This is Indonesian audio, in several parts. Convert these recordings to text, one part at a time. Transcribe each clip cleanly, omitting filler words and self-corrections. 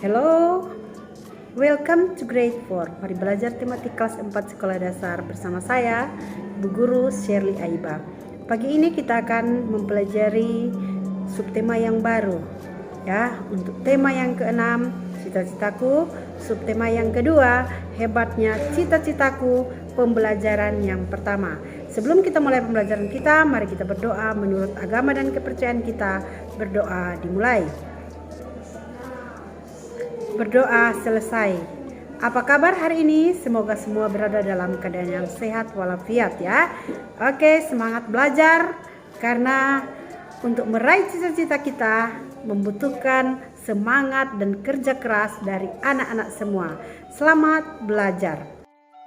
Hello, welcome to grade 4. Mari belajar tematik kelas 4 sekolah dasar bersama saya, Bu Guru Shirley Aiba. Pagi ini kita akan mempelajari subtema yang baru. Ya, untuk tema yang ke-6, cita-citaku. Subtema yang kedua, hebatnya cita-citaku, pembelajaran yang pertama. Sebelum kita mulai pembelajaran kita, mari kita berdoa menurut agama dan kepercayaan kita. Berdoa dimulai. Berdoa selesai. Apa kabar hari ini? Semoga semua berada dalam keadaan yang sehat walafiat ya. Oke, semangat belajar karena untuk meraih cita-cita kita membutuhkan semangat dan kerja keras dari anak-anak semua. Selamat belajar.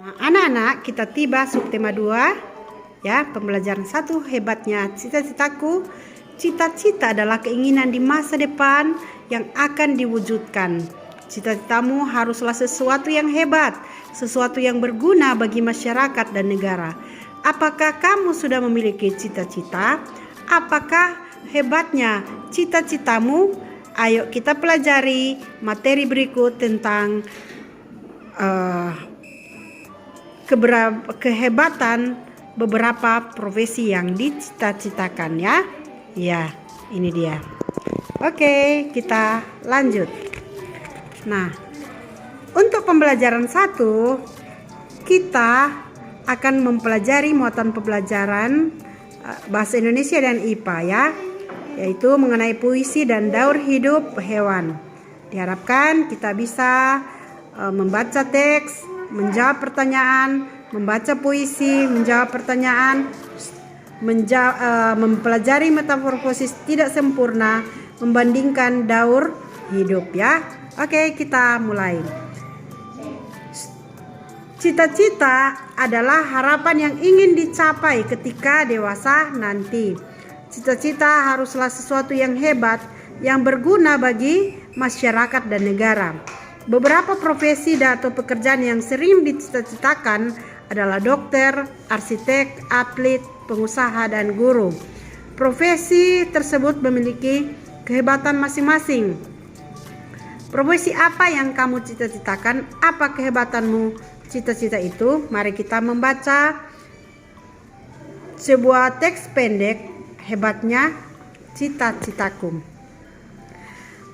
Nah, anak-anak, kita tiba subtema 2 ya, pembelajaran 1, hebatnya cita-citaku. Cita-cita adalah keinginan di masa depan yang akan diwujudkan. Cita-citamu haruslah sesuatu yang hebat, sesuatu yang berguna bagi masyarakat dan negara. Apakah kamu sudah memiliki cita-cita? Apakah hebatnya cita-citamu? Ayo kita pelajari materi berikut tentang kehebatan beberapa profesi yang dicita-citakan ya. Ya, ini dia. Oke, kita lanjut. Nah, untuk pembelajaran 1, kita akan mempelajari muatan pembelajaran bahasa Indonesia dan IPA ya, yaitu mengenai puisi dan daur hidup hewan. Diharapkan kita bisa membaca teks, menjawab pertanyaan, membaca puisi, menjawab pertanyaan, mempelajari metamorfosis tidak sempurna, membandingkan daur hidup ya. Oke, kita mulai. Cita-cita adalah harapan yang ingin dicapai ketika dewasa nanti. Cita-cita haruslah sesuatu yang hebat, yang berguna bagi masyarakat dan negara. Beberapa profesi atau pekerjaan yang sering dicita-citakan adalah dokter, arsitek, atlet, pengusaha, dan guru. Profesi tersebut memiliki kehebatan masing-masing. Profesi apa yang kamu cita-citakan? Apa kehebatanmu cita-cita itu? Mari kita membaca sebuah teks pendek, hebatnya cita-citaku.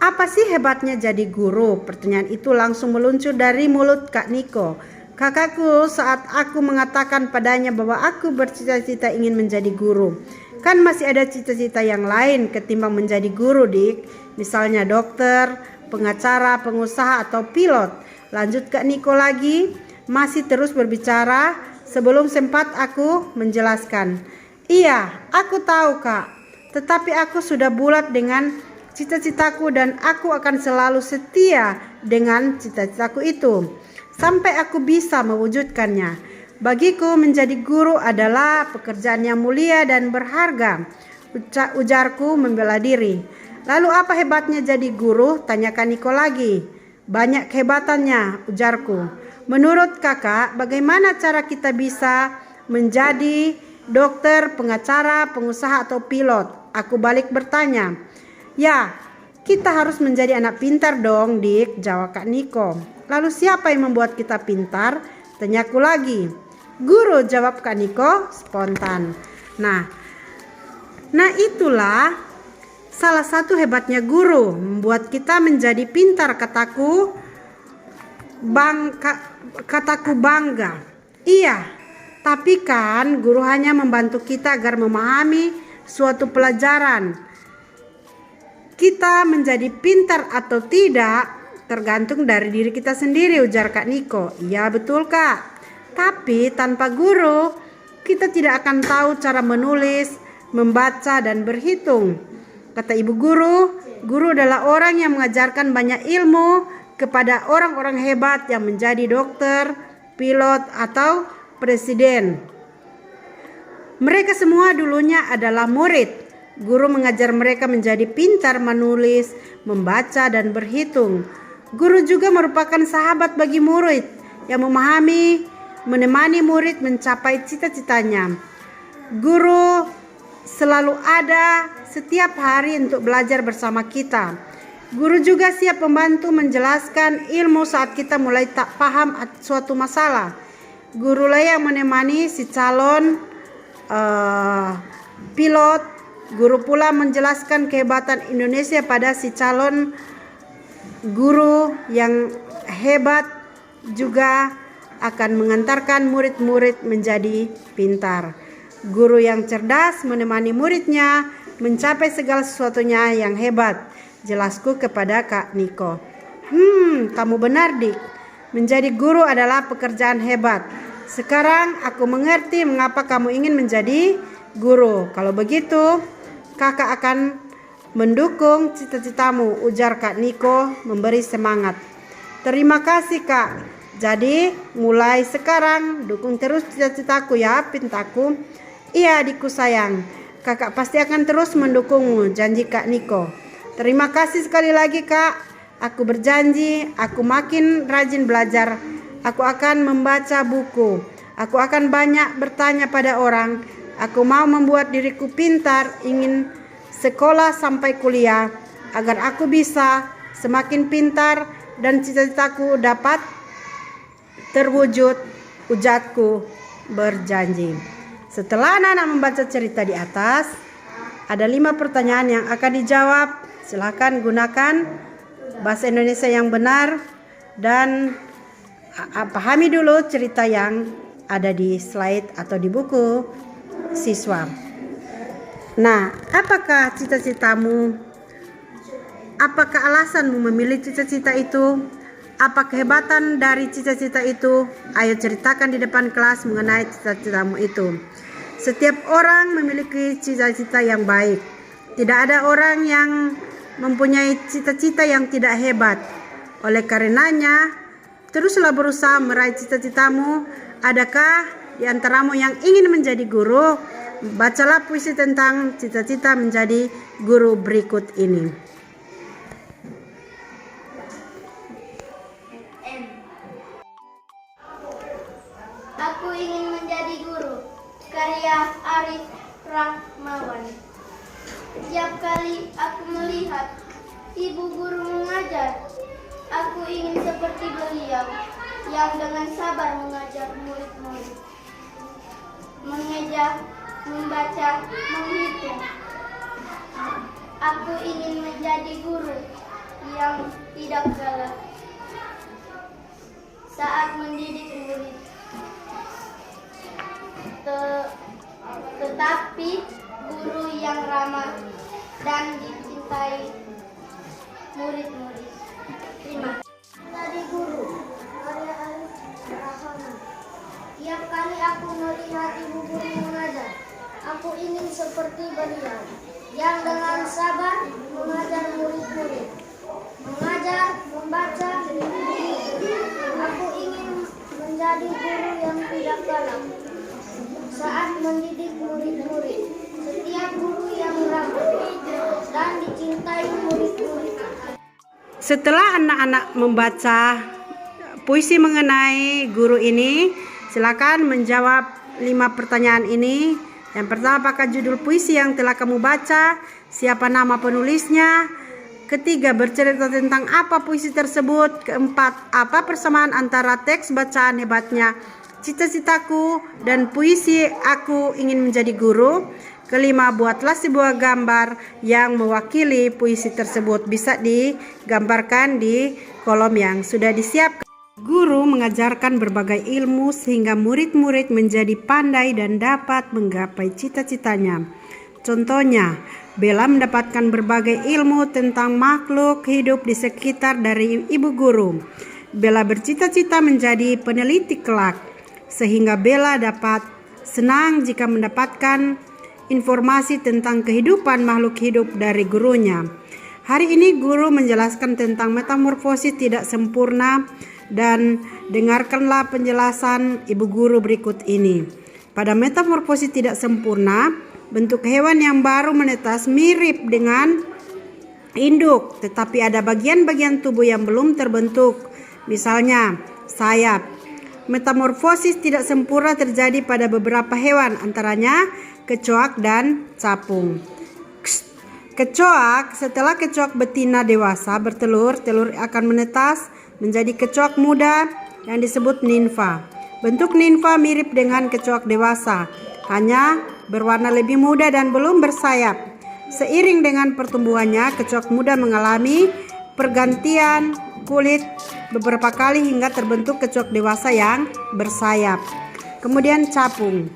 Apa sih hebatnya jadi guru? Pertanyaan itu langsung meluncur dari mulut Kak Niko. Kakakku saat aku mengatakan padanya bahwa aku bercita-cita ingin menjadi guru. Kan masih ada cita-cita yang lain ketimbang menjadi guru, Dik. Misalnya dokter, pengacara, pengusaha, atau pilot. Lanjut Kak Niko lagi, masih terus berbicara sebelum sempat aku menjelaskan. Iya, aku tahu Kak, tetapi aku sudah bulat dengan cita-citaku dan aku akan selalu setia dengan cita-citaku itu sampai aku bisa mewujudkannya. Bagiku menjadi guru adalah pekerjaan yang mulia dan berharga, ujarku membela diri. Lalu apa hebatnya jadi guru? Tanyakan Niko lagi. Banyak kehebatannya, ujarku. Menurut kakak, bagaimana cara kita bisa menjadi dokter, pengacara, pengusaha, atau pilot? Aku balik bertanya. Ya, kita harus menjadi anak pintar dong, Dik, jawab Kak Niko. Lalu siapa yang membuat kita pintar? Tanyaku lagi. Guru, jawab Kak Niko spontan. Nah itulah salah satu hebatnya guru, membuat kita menjadi pintar, kataku bangga. Iya, tapi kan guru hanya membantu kita agar memahami suatu pelajaran. Kita menjadi pintar atau tidak tergantung dari diri kita sendiri, ujar Kak Niko. Iya betul Kak, tapi tanpa guru kita tidak akan tahu cara menulis, membaca, dan berhitung. Kata ibu guru, guru adalah orang yang mengajarkan banyak ilmu kepada orang-orang hebat yang menjadi dokter, pilot, atau presiden. Mereka semua dulunya adalah murid. Guru mengajar mereka menjadi pintar menulis, membaca, dan berhitung. Guru juga merupakan sahabat bagi murid yang memahami menemani murid mencapai cita-citanya. Guru selalu ada setiap hari untuk belajar bersama kita. Guru juga siap membantu menjelaskan ilmu saat kita mulai tak paham suatu masalah. Gurulah yang menemani si calon pilot. Guru pula menjelaskan kehebatan Indonesia pada si calon guru yang hebat, juga akan mengantarkan murid-murid menjadi pintar. Guru yang cerdas menemani muridnya mencapai segala sesuatunya yang hebat. Jelasku kepada Kak Niko. Kamu benar, Dik. Menjadi guru adalah pekerjaan hebat. Sekarang aku mengerti mengapa kamu ingin menjadi guru. Kalau begitu, kakak akan mendukung cita-citamu, ujar Kak Niko memberi semangat. Terima kasih, Kak. Jadi mulai sekarang dukung terus cita-citaku ya, pintaku. Iya, adikku sayang. Kakak pasti akan terus mendukungmu, janji Kak Niko. Terima kasih sekali lagi, Kak. Aku berjanji, aku makin rajin belajar. Aku akan membaca buku. Aku akan banyak bertanya pada orang. Aku mau membuat diriku pintar, ingin sekolah sampai kuliah, agar aku bisa semakin pintar dan cita-citaku dapat terwujud, ujarku berjanji. Setelah anak-anak membaca cerita di atas, ada 5 pertanyaan yang akan dijawab. Silakan gunakan bahasa Indonesia yang benar dan pahami dulu cerita yang ada di slide atau di buku siswa. Nah, apakah cita-citamu? Apakah alasanmu memilih cita-cita itu? Apa kehebatan dari cita-cita itu? Ayo ceritakan di depan kelas mengenai cita-citamu itu. Setiap orang memiliki cita-cita yang baik. Tidak ada orang yang mempunyai cita-cita yang tidak hebat. Oleh karenanya, teruslah berusaha meraih cita-citamu. Adakah di antaramu yang ingin menjadi guru? Bacalah puisi tentang cita-cita menjadi guru berikut ini. Aku ingin menjadi guru, karya Arif Rahmawan. Setiap kali aku melihat ibu guru mengajar, aku ingin seperti beliau yang dengan sabar mengajar murid-murid. Mengeja, membaca, menghitung. Aku ingin menjadi guru yang tidak galak saat mendidik murid, tetapi guru yang ramah dan dicintai murid-murid. Terima kasih. Menjadi guru, karya Arif Rahmawan. Tiap kali aku melihat ibu guru mengajar, aku ingin seperti beliau yang dengan sabar mengajar murid-murid. Mengajar, membaca, menghitung. Aku ingin menjadi guru yang tidak galak saat mendidik murid-murid. Setiap guru yang ramah dan dicintai murid-murid. Setelah anak-anak membaca puisi mengenai guru ini, silakan menjawab 5 pertanyaan ini. Yang pertama, apakah judul puisi yang telah kamu baca? Siapa nama penulisnya? Ketiga, bercerita tentang apa puisi tersebut? Keempat, apa persamaan antara teks bacaan hebatnya cita-citaku dan puisi aku ingin menjadi guru? Kelima, buatlah sebuah gambar yang mewakili puisi tersebut. Bisa digambarkan di kolom yang sudah disiapkan. Guru mengajarkan berbagai ilmu sehingga murid-murid menjadi pandai dan dapat menggapai cita-citanya. Contohnya, Bella mendapatkan berbagai ilmu tentang makhluk hidup di sekitar dari ibu guru. Bella bercita-cita menjadi peneliti kelak, sehingga Bella dapat senang jika mendapatkan informasi tentang kehidupan makhluk hidup dari gurunya. Hari ini guru menjelaskan tentang metamorfosis tidak sempurna dan dengarkanlah penjelasan ibu guru berikut ini. Pada metamorfosis tidak sempurna, bentuk hewan yang baru menetas mirip dengan induk, tetapi ada bagian-bagian tubuh yang belum terbentuk, misalnya sayap. metamorfosis tidak sempurna terjadi pada beberapa hewan, antaranya kecoak dan capung. Kecoak, setelah kecoak betina dewasa bertelur, telur akan menetas menjadi kecoak muda yang disebut nimfa. Bentuk nimfa mirip dengan kecoak dewasa, hanya berwarna lebih muda dan belum bersayap. Seiring dengan pertumbuhannya, kecoak muda mengalami pergantian kulit beberapa kali hingga terbentuk kecoak dewasa yang bersayap. Kemudian capung.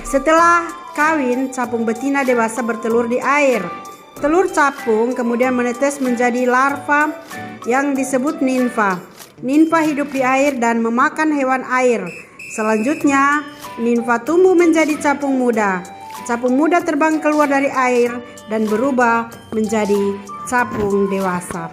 Setelah kawin, capung betina dewasa bertelur di air. Telur capung kemudian menetes menjadi larva yang disebut nimfa. Nimfa hidup di air dan memakan hewan air. Selanjutnya, nimfa tumbuh menjadi capung muda. Capung muda terbang keluar dari air dan berubah menjadi capung dewasa.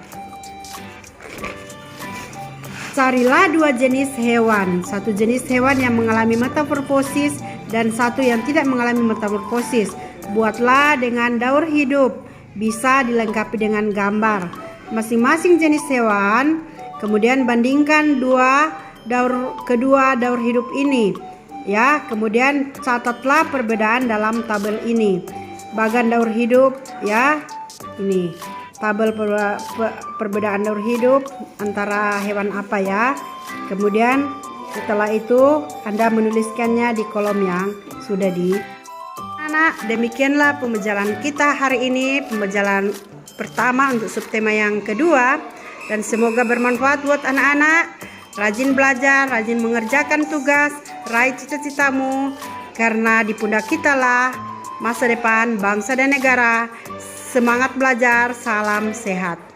Carilah dua jenis hewan, satu jenis hewan yang mengalami metamorfosis dan satu yang tidak mengalami metamorfosis. Buatlah dengan daur hidup, bisa dilengkapi dengan gambar masing-masing jenis hewan. Kemudian bandingkan kedua daur hidup ini, ya. Kemudian catatlah perbedaan dalam tabel ini. Bagan daur hidup, ya. Ini tabel perbedaan daur hidup antara hewan apa, ya. Kemudian setelah itu Anda menuliskannya di kolom yang sudah di. Anak, demikianlah pembelajaran kita hari ini, pembelajaran pertama untuk subtema yang kedua. Dan semoga bermanfaat buat anak-anak. Rajin belajar, rajin mengerjakan tugas, raih cita-citamu, karena di pundak kita lah masa depan bangsa dan negara. Semangat belajar, salam sehat.